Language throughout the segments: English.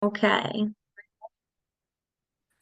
Okay.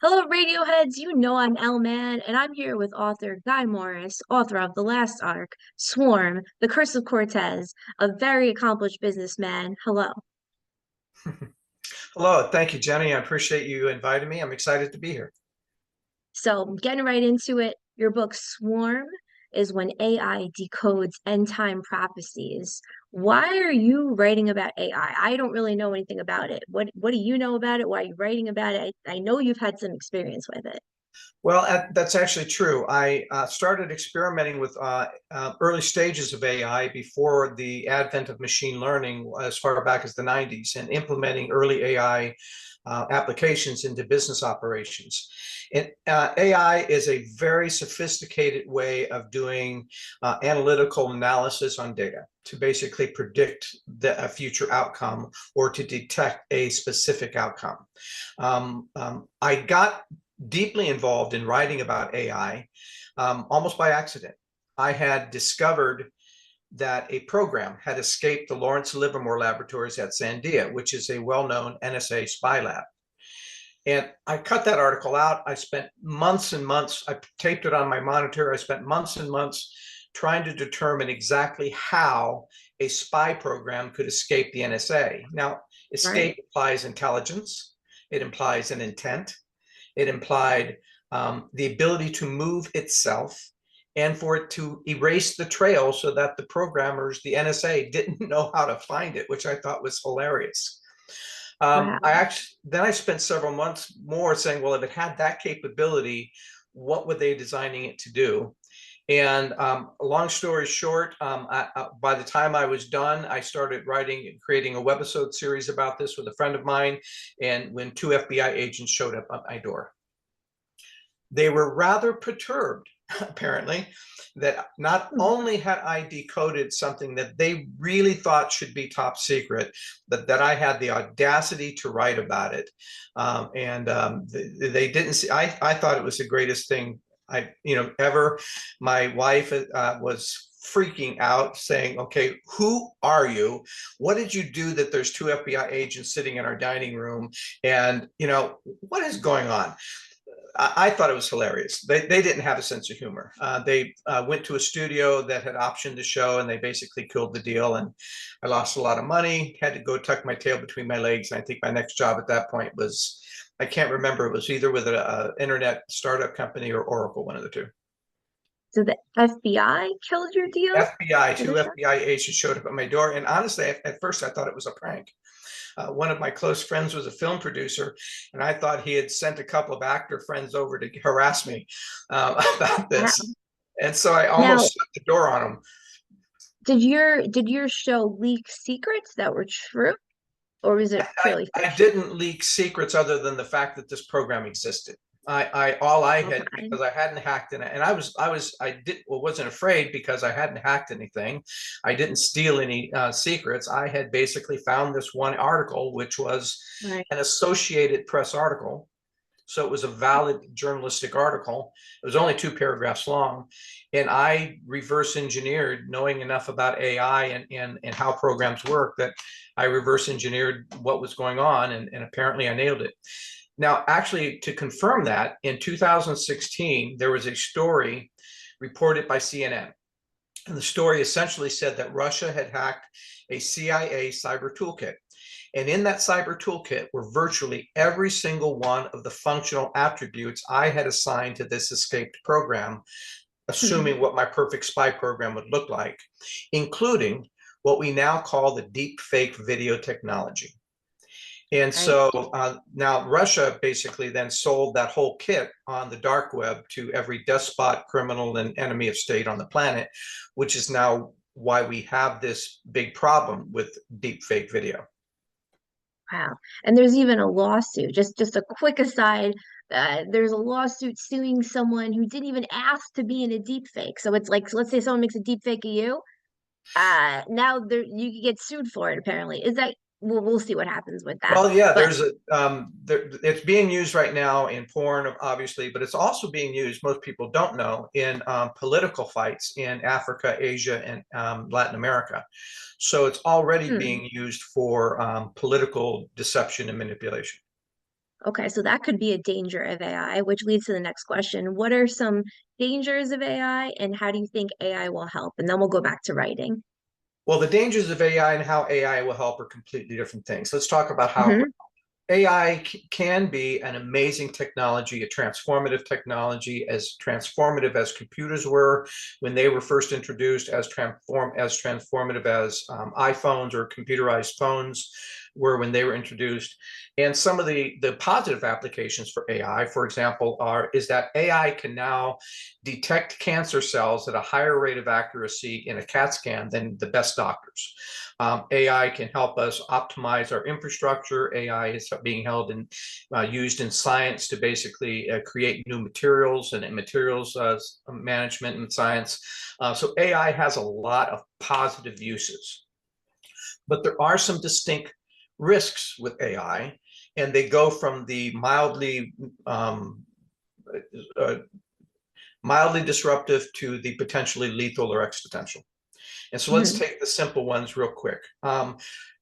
Hello, Radioheads. You know I'm L-Man, and I'm here with author Guy Morris, author of The Last Ark, Swarm, The Curse of Cortez, a very accomplished businessman. Hello. Hello, thank you, Jenny. I appreciate you inviting me. I'm excited to be here. So, getting right into it, your book Swarm is when AI decodes end time prophecies. Why are you writing about AI? I don't really know anything about it. What do you know about it? Why are you writing about it? I know you've had some experience with it. Well, that's actually true. I started experimenting with early stages of AI before the advent of machine learning as far back as the 90s and implementing early AI applications into business operations. AI is a very sophisticated way of doing analytical analysis on data to basically predict a future outcome or to detect a specific outcome. I got deeply involved in writing about AI almost by accident. I had discovered that a program had escaped the Lawrence Livermore laboratories at Sandia, which is a well-known NSA spy lab. And I cut that article out. I spent months and months, I taped it on my monitor. I spent months and months trying to determine exactly how a spy program could escape the NSA. Now, Right. escape implies intelligence, it implies an intent, it implied the ability to move itself and for it to erase the trail so that the programmers, the NSA, didn't know how to find it, which I thought was hilarious. I Wow. actually then I spent several months more saying, well, if it had that capability, what were they designing it to do? And long story short, by the time I was done, I started writing and creating a webisode series about this with a friend of mine. And when two FBI agents showed up at my door, they were rather perturbed, apparently, that not Hmm. only had I decoded something that they really thought should be top secret, but that I had the audacity to write about it. They didn't see, I thought it was the greatest thing ever. My wife was freaking out saying, okay, who are you? What did you do that there's two FBI agents sitting in our dining room? And, what is going on? I thought it was hilarious. They didn't have a sense of humor. They went to a studio that had optioned the show, and they basically killed the deal. And I lost a lot of money. Had to go tuck my tail between my legs. And I think my next job at that point was, I can't remember. It was either with an internet startup company or Oracle, one of the two. So the FBI killed your deal FBI, for the two show? FBI agents showed up at my door, and honestly, at first I thought it was a prank. One of my close friends was a film producer, and I thought he had sent a couple of actor friends over to harass me about this. Wow. And so I Now, almost shut the door on him. did your show leak secrets that were true, or was it purely I fiction? didn't leak secrets other than the fact that this program existed. All I had, Okay. because I hadn't hacked in it, and wasn't afraid because I hadn't hacked anything. I didn't steal any secrets. I had basically found this one article, which was Right. an Associated Press article. So it was a valid journalistic article. It was only two paragraphs long. And I reverse engineered, knowing enough about AI and how programs work, that I reverse engineered what was going on. And apparently I nailed it. Now, actually, to confirm that, in 2016, there was a story reported by CNN. And the story essentially said that Russia had hacked a CIA cyber toolkit. And in that cyber toolkit were virtually every single one of the functional attributes I had assigned to this escaped program, Mhm. assuming what my perfect spy program would look like, including what we now call the deep fake video technology. And Right. so now Russia basically then sold that whole kit on the dark web to every despot, criminal, and enemy of state on the planet, which is now why we have this big problem with deep fake video. Wow. And there's even a lawsuit. Just a quick aside. There's a lawsuit suing someone who didn't even ask to be in a deep fake. So it's like, so let's say someone makes a deep fake of you. Now there you can get sued for it, apparently. Is that we'll see what happens with that. Well, yeah, But it's being used right now in porn, obviously, but it's also being used, most people don't know, in political fights in Africa, Asia, and Latin America. So it's already hmm, being used for political deception and manipulation. okay, so that could be a danger of AI, which leads to the next question. What are some dangers of AI, and how do you think AI will help? And then we'll go back to writing. Well, the dangers of AI and how AI will help are completely different things. Let's talk about how Hmm. AI can be an amazing technology, a transformative technology, as transformative as computers were when they were first introduced, as transformative as iPhones or computerized phones were when they were introduced. And some of the positive applications for AI, for example, is that AI can now detect cancer cells at a higher rate of accuracy in a CAT scan than the best doctors. AI can help us optimize our infrastructure. AI is being held and used in science to basically create new materials and materials management and science. So AI has a lot of positive uses, but there are some distinct risks with AI, and they go from the uh, mildly disruptive to the potentially lethal or existential. And so let's Hmm. take the simple ones real quick.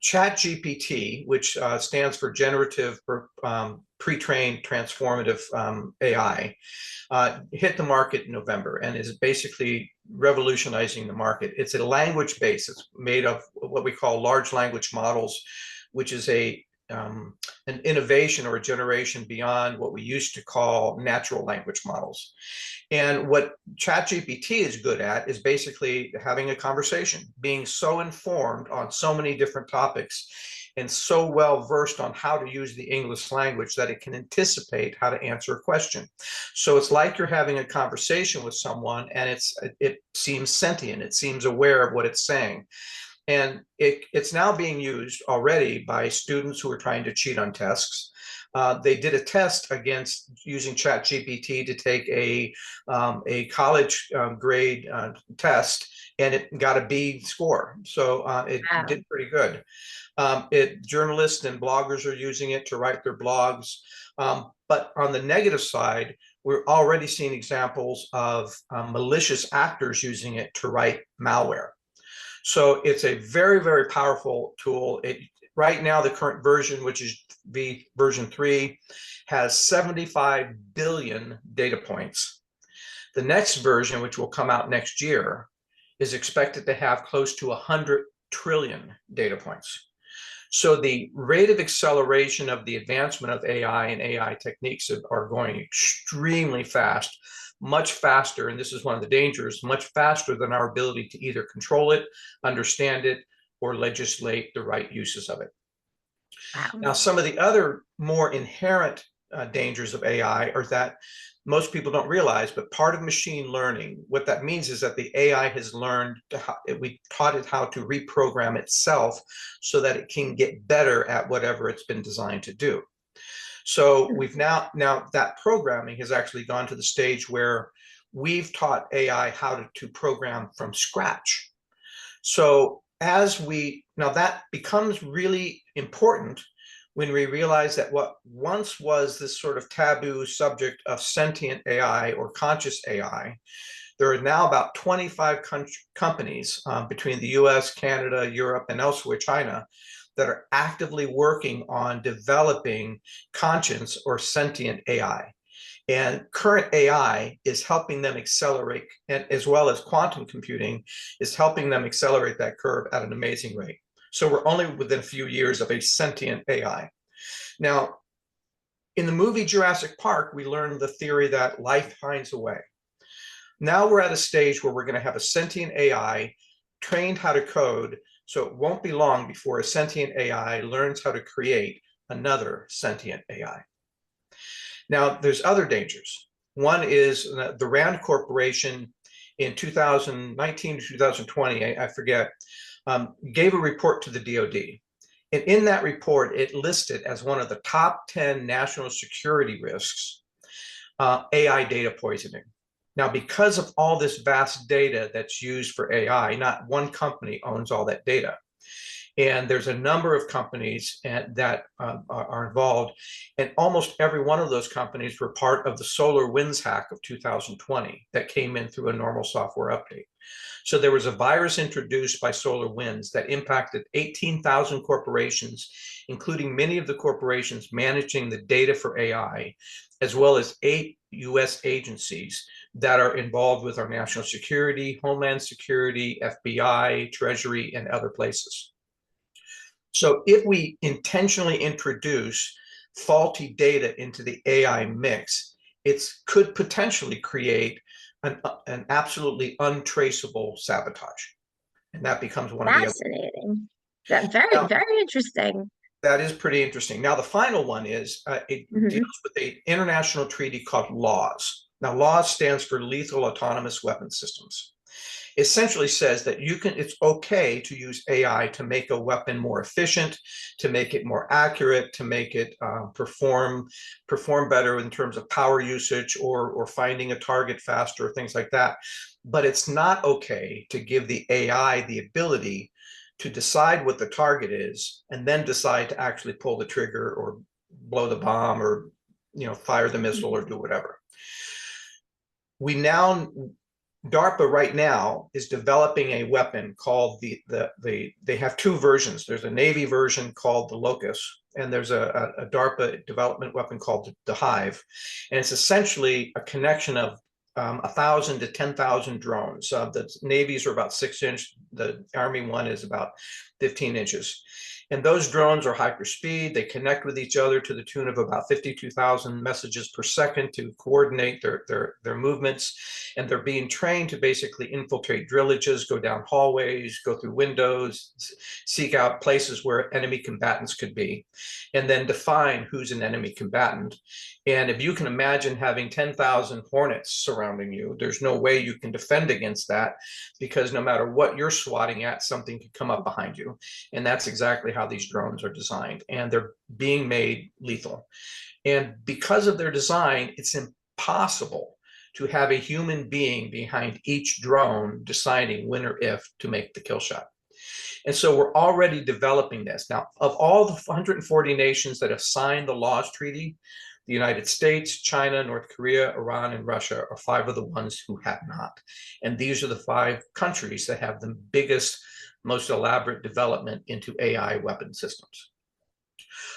Chat GPT, which stands for Generative Pre-trained Transformative AI, hit the market in November and is basically revolutionizing the market. It's a language base. It's made of what we call large language models, which is an innovation or a generation beyond what we used to call natural language models. And what ChatGPT is good at is basically having a conversation, being so informed on so many different topics and so well versed on how to use the English language that it can anticipate how to answer a question. So it's like you're having a conversation with someone, and it seems sentient, it seems aware of what it's saying. And it's now being used already by students who are trying to cheat on tests. They did a test against using ChatGPT to take a college grade test, and it got a B score. So it Wow. did pretty good. Journalists and bloggers are using it to write their blogs. But on the negative side, we're already seeing examples of malicious actors using it to write malware. So it's a very, very powerful tool. Right now, the current version, which is version 3, has 75 billion data points. The next version, which will come out next year, is expected to have close to 100 trillion data points. So the rate of acceleration of the advancement of AI and AI techniques are going extremely fast, much faster, and this is one of the dangers, much faster than our ability to either control it, understand it, or legislate the right uses of it. Wow. Now, some of the other more inherent dangers of AI are that most people don't realize, but part of machine learning, what that means is that the AI has learned, we taught it how to reprogram itself so that it can get better at whatever it's been designed to do. So we've now that programming has actually gone to the stage where we've taught AI how to program from scratch. So now that becomes really important when we realize that what once was this sort of taboo subject of sentient AI or conscious AI, there are now about 25 companies between the US, Canada, Europe, and elsewhere, China, that are actively working on developing conscious or sentient AI. And current AI is helping them accelerate, and as well as quantum computing is helping them accelerate that curve at an amazing rate. So we're only within a few years of a sentient AI. Now, in the movie Jurassic Park, we learned the theory that life finds a way. Now we're at a stage where we're going to have a sentient AI trained how to code, so it won't be long before a sentient AI learns how to create another sentient AI. Now, there's other dangers. One is the Rand Corporation in 2019 to 2020, I forget, gave a report to the DoD. And in that report, it listed as one of the top 10 national security risks AI data poisoning. Now, because of all this vast data that's used for AI, not one company owns all that data. And there's a number of companies that are involved. And almost every one of those companies were part of the SolarWinds hack of 2020 that came in through a normal software update. So there was a virus introduced by SolarWinds that impacted 18,000 corporations, including many of the corporations managing the data for AI, as well as 8 US agencies that are involved with our national security, homeland security, FBI, Treasury, and other places. So if we intentionally introduce faulty data into the AI mix, it could potentially create an absolutely untraceable sabotage. And that becomes one of the other. Fascinating. That very, Now, very interesting. that is pretty interesting. Now, the final one is it Hmm. deals with an international treaty called LAWS. Now, LAWS stands for Lethal Autonomous Weapons Systems. Essentially says that it's okay to use AI to make a weapon more efficient, to make it more accurate, to make it perform better in terms of power usage or finding a target faster, things like that. But it's not okay to give the AI the ability to decide what the target is and then decide to actually pull the trigger or blow the bomb or fire the missile or do whatever. We now DARPA right now is developing a weapon called they have two versions. There's a Navy version called the Locust, and there's a DARPA development weapon called the Hive. And it's essentially a connection of 1,000 to 10,000 drones. The Navy's are about 6-inch. The Army one is about 15 inches. And those drones are hyperspeed. They connect with each other to the tune of about 52,000 messages per second to coordinate their movements. And they're being trained to basically infiltrate drillages, go down hallways, go through windows, seek out places where enemy combatants could be, and then define who's an enemy combatant. And if you can imagine having 10,000 hornets surrounding you, there's no way you can defend against that, because no matter what you're swatting at, something could come up behind you. And that's exactly how these drones are designed. And they're being made lethal. And because of their design, it's impossible to have a human being behind each drone deciding when or if to make the kill shot. And so we're already developing this. Now, of all the 140 nations that have signed the LAWS Treaty, the United States, China, North Korea, Iran, and Russia are 5 of the ones who have not. And these are the 5 countries that have the biggest, most elaborate development into AI weapon systems.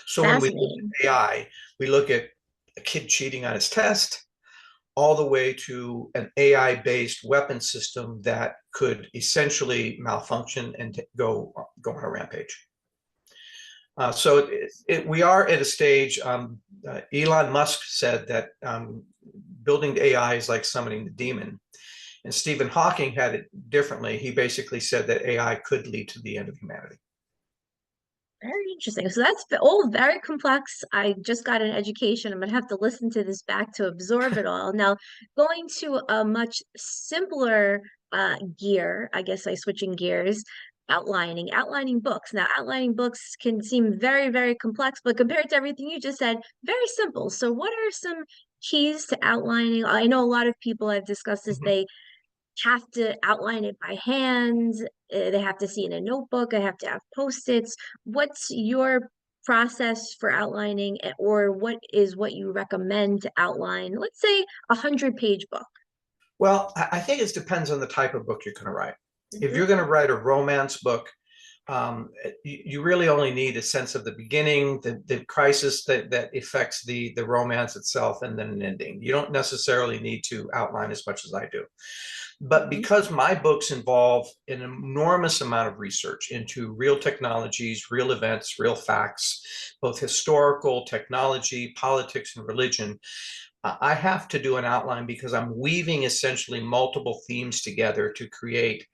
So when we look Fascinating. at AI, we look at a kid cheating on his test, all the way to an AI-based weapon system that could essentially malfunction and go on a rampage. So we are at a stage. Elon Musk said that building AI is like summoning the demon. And Stephen Hawking had it differently. He basically said that AI could lead to the end of humanity. Very interesting. So that's all very complex. I just got an education. I'm gonna have to listen to this back to absorb it all. Now, going to a much simpler gear, I guess I switching gears, outlining books. Now, outlining books can seem very, very complex, but compared to everything you just said, very simple. So what are some keys to outlining? I know a lot of people I've discussed this, Mhm. they have to outline it by hand. They have to see in a notebook. I have to have post-its. What's your process for outlining, or what you recommend to outline, let's say 100-page book? Well, I think it depends on the type of book you're going to write. If Mhm. you're going to write a romance book, you really only need a sense of the beginning, the crisis that affects the romance itself, and then an ending. You don't necessarily need to outline as much as I do. But Mhm. because my books involve an enormous amount of research into real technologies, real events, real facts, both historical, technology, politics, and religion, I have to do an outline because I'm weaving essentially multiple themes together to create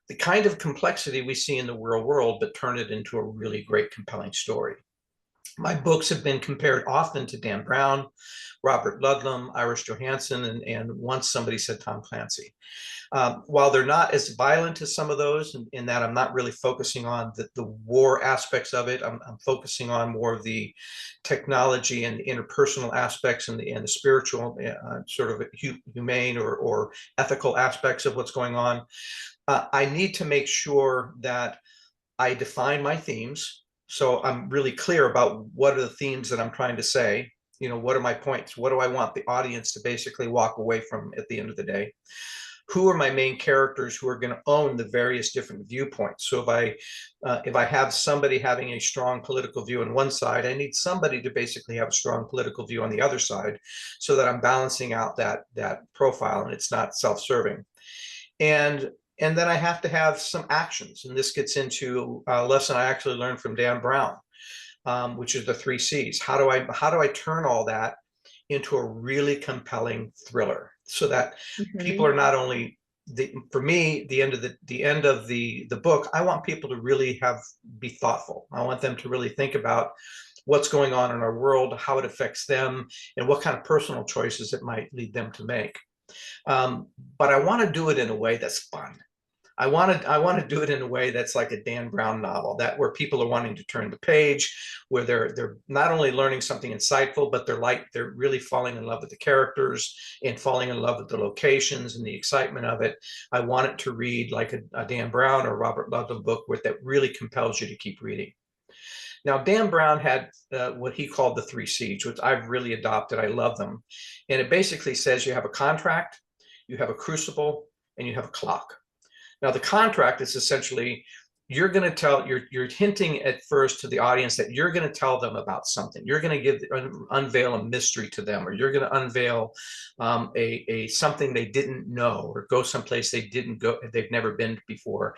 the kind of complexity we see in the real world, but turn it into a really great, compelling story. My books have been compared often to Dan Brown, Robert Ludlum, Iris Johansen, and once somebody said Tom Clancy. While they're not as violent as some of those, in that I'm not really focusing on the war aspects of it, I'm focusing on more of the technology and the interpersonal aspects and the spiritual, sort of humane or ethical aspects of what's going on. I need to make sure that I define my themes. So I'm really clear about what are the themes that I'm trying to say. You know, what are my points? What do I want the audience to basically walk away from at the end of the day? Who are my main characters who are going to own the various different viewpoints? So if I have somebody having a strong political view on one side, I need somebody to basically have a strong political view on the other side, so that I'm balancing out that profile and it's not self-serving. And then I have to have some actions, and this gets into a lesson I actually learned from Dan Brown, which is the 3 C's. How do I turn all that into a really compelling thriller, so that people Mhm. are not only for me, the end of the book, I want people to really be thoughtful. I want them to really think about what's going on in our world, how it affects them, and what kind of personal choices it might lead them to make. Um, but I want to do it in a way that's fun. I want to do it in a way that's like a Dan Brown novel, that where people are wanting to turn the page, where they're not only learning something insightful, but they're really falling in love with the characters and falling in love with the locations and the excitement of it. I want it to read like a Dan Brown or Robert Ludlum book that really compels you to keep reading. Now, Dan Brown had what he called the 3 C's, which I've really adopted. I love them. And it basically says you have a contract, you have a crucible, and you have a clock. Now, the contract is essentially you're hinting at first to the audience that you're going to tell them about something. You're going to unveil a mystery to them, or you're going to unveil a something they didn't know, or go someplace they've never been before.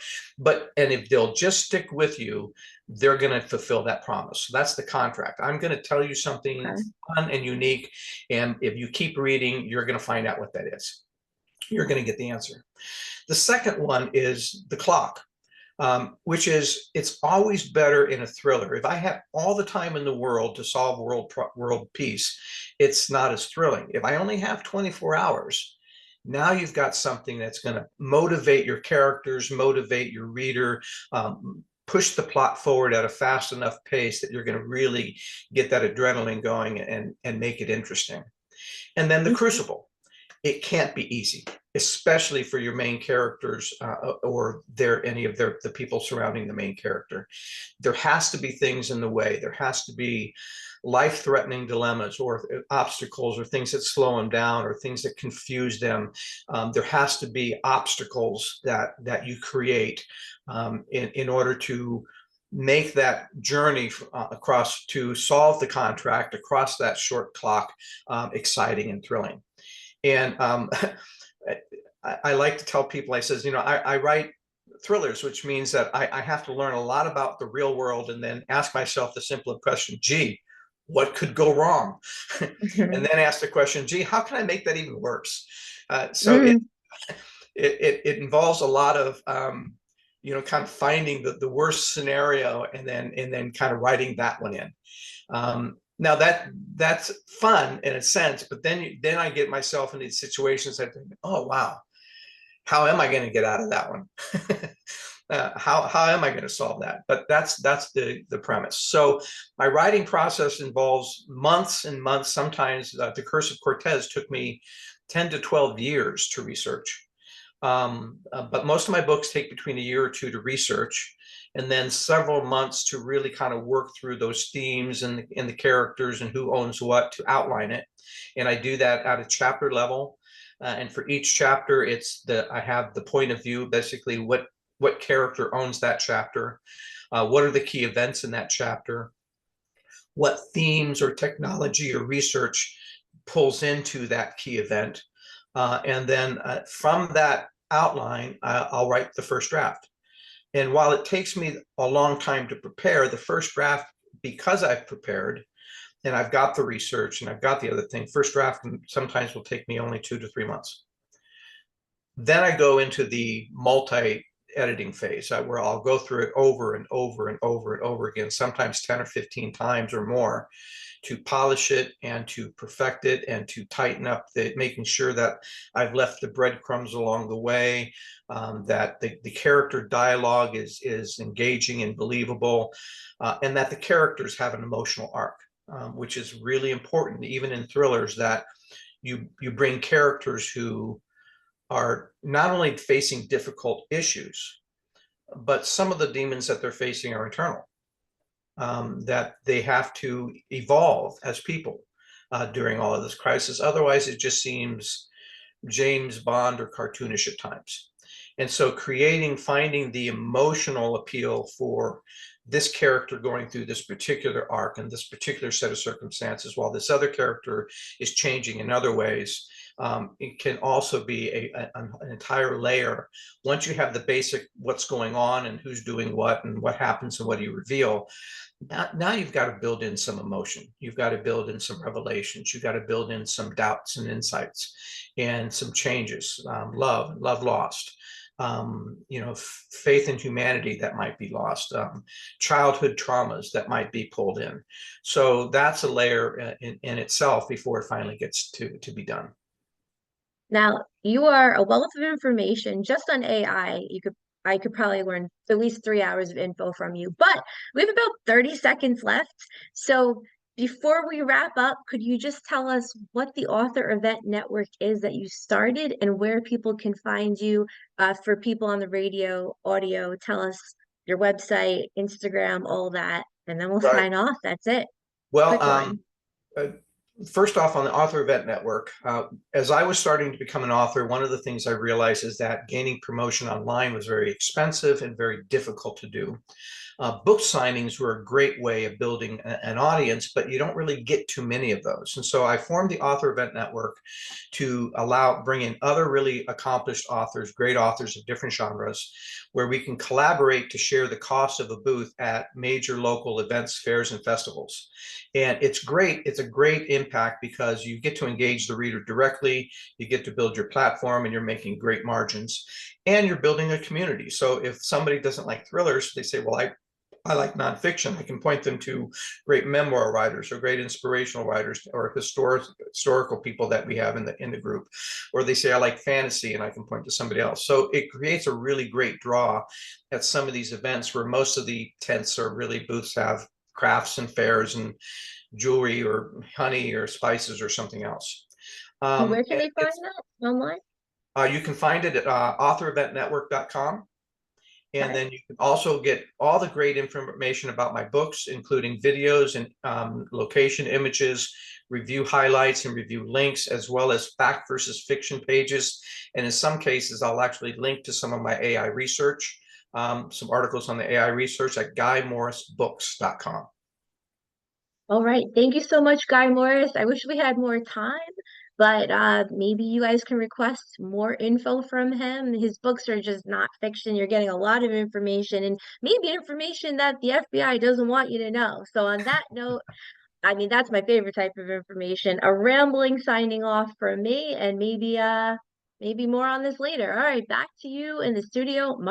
And if they'll just stick with you, they're going to fulfill that promise. So that's the contract. I'm going to tell you something Okay. fun and unique, and if you keep reading, you're going to find out what that is. You're going to get the answer. The second one is the clock, which is, it's always better in a thriller. If I have all the time in the world to solve world peace, it's not as thrilling. If I only have 24 hours, now you've got something that's going to motivate your characters, motivate your reader, push the plot forward at a fast enough pace that you're going to really get that adrenaline going and make it interesting. And then the Mhm. crucible. It can't be easy, especially for your main characters, or the people surrounding the main character. There has to be things in the way. There has to be life-threatening dilemmas, or obstacles, or things that slow them down, or things that confuse them. There has to be obstacles that you create in order to make that journey across to solve the contract across that short clock exciting and thrilling. And I like to tell people, I says, I write thrillers, which means that I have to learn a lot about the real world and then ask myself the simple question, gee, what could go wrong? And Mhm. then ask the question, gee, how can I make that even worse? So Mhm. it involves a lot of kind of finding the worst scenario, and then kind of writing that one in. Now that's fun in a sense, but then I get myself in these situations that think, oh wow, how am I going to get out of that one? How am I going to solve that? But that's the premise. So my writing process involves months and months. Sometimes The Curse of Cortez took me 10 to 12 years to research. But most of my books take between a year or two to research, and then several months to really kind of work through those themes and the characters and who owns what, to outline it. And I do that at a chapter level. And for each chapter, I have the point of view, basically what character owns that chapter, what are the key events in that chapter, what themes or technology or research pulls into that key event. And then from that outline, I'll write the first draft. And while it takes me a long time to prepare the first draft, because I've prepared and I've got the research and I've got the other thing, first draft sometimes will take me only 2 to 3 months. Then I go into the multi editing phase, where I'll go through it over and over and over and over again, sometimes 10 or 15 times or more, to polish it and to perfect it and to tighten up making sure that I've left the breadcrumbs along the way, that the character dialogue is engaging and believable, and that the characters have an emotional arc, which is really important, even in thrillers, that you bring characters who are not only facing difficult issues, but some of the demons that they're facing are internal, that they have to evolve as people during all of this crisis. Otherwise, it just seems James Bond or cartoonish at times. And so finding the emotional appeal for this character going through this particular arc and this particular set of circumstances, while this other character is changing in other ways, it can also be an entire layer. Once you have the basic what's going on and who's doing what and what happens and what do you reveal, now you've got to build in some emotion. You've got to build in some revelations. You've got to build in some doubts and insights and some changes, love lost, faith in humanity that might be lost, childhood traumas that might be pulled in. So that's a layer in itself before it finally gets to be done. Now, you are a wealth of information just on AI. I could probably learn at least 3 hours of info from you, but we have about 30 seconds left. So before we wrap up, could you just tell us what the Author Event Network is that you started and where people can find you? For people on the radio, audio, tell us your website, Instagram, all that, and then we'll Right. sign off. That's it. Well, Quick one. uh, first off, on the Author Event Network, as I was starting to become an author, one of the things I realized is that gaining promotion online was very expensive and very difficult to do. Book signings were a great way of building an audience, but you don't really get too many of those. And so I formed the Author Event Network to bring in other really accomplished authors, great authors of different genres, where we can collaborate to share the cost of a booth at major local events, fairs, and festivals. And it's great. It's a great impact because you get to engage the reader directly, you get to build your platform, and you're making great margins, and you're building a community. So if somebody doesn't like thrillers, they say, well, I like nonfiction. I can point them to great memoir writers or great inspirational writers or historical people that we have in the group. Or they say, I like fantasy, and I can point to somebody else. So it creates a really great draw at some of these events where most of the tents or really booths have crafts and fairs and jewelry or honey or spices or something else. And where can And they find that online? you can find it at authoreventnetwork.com. And Okay. then you can also get all the great information about my books, including videos and location images, review highlights and review links, as well as fact versus fiction pages. And in some cases, I'll actually link to some of my AI research, some articles on the AI research at guymorrisbooks.com. All right. Thank you so much, Guy Morris. I wish we had more time, but maybe you guys can request more info from him. His books are just not fiction. You're getting a lot of information and maybe information that the FBI doesn't want you to know. So on that note, I mean, that's my favorite type of information. A rambling signing off from me and maybe more on this later. All right, back to you in the studio.